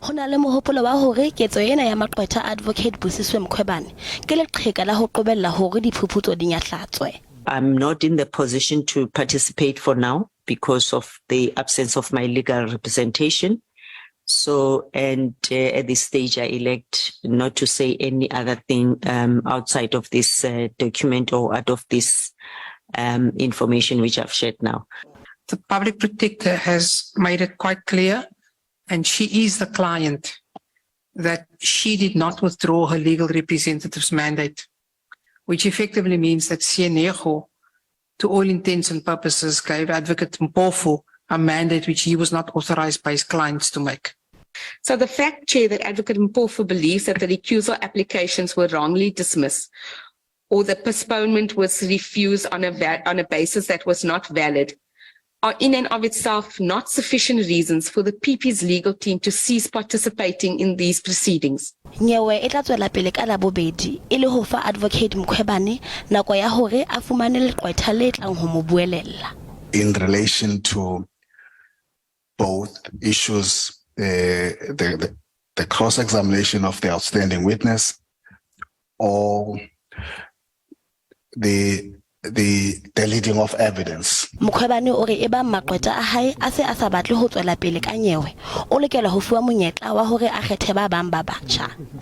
Ho na le mohopolo wa hore ketso ena ya Maqwetha Advocate Busisiwe Mkhwebane ke leqheka la ho qobella hore diphuputso di nyahlatswe. I'm not in the position to participate for now because of the absence of my legal representation. So, and at this stage, I elect not to say any other thing outside of this document or out of this information which I've shared now. The public protector has made it quite clear, and she is the client, that she did not withdraw her legal representative's mandate, which effectively means that Sena, to all intents and purposes, gave Advocate Mpofu a mandate which he was not authorized by his clients to make. So the fact, Chair, that Advocate Mpofu believes that the recusal applications were wrongly dismissed or the postponement was refused on a basis that was not valid are in and of itself not sufficient reasons for the PP's legal team to cease participating in these proceedings. Nyewe e tla tswela pele ka la bobedi e le ho fa Advocate Mkhwebane nako ya hore a fumane leqwetha le tlang ho mo buelella. In relation to both issues, the cross-examination of the outstanding witness or the deleting of evidence. Mkhwebane o re e ba Maqwetha a hae a se a sa batle ho tswela pele ka nyewe o lokela ho fuwa monyetla wa hore a kgethe ba bang ba batjha.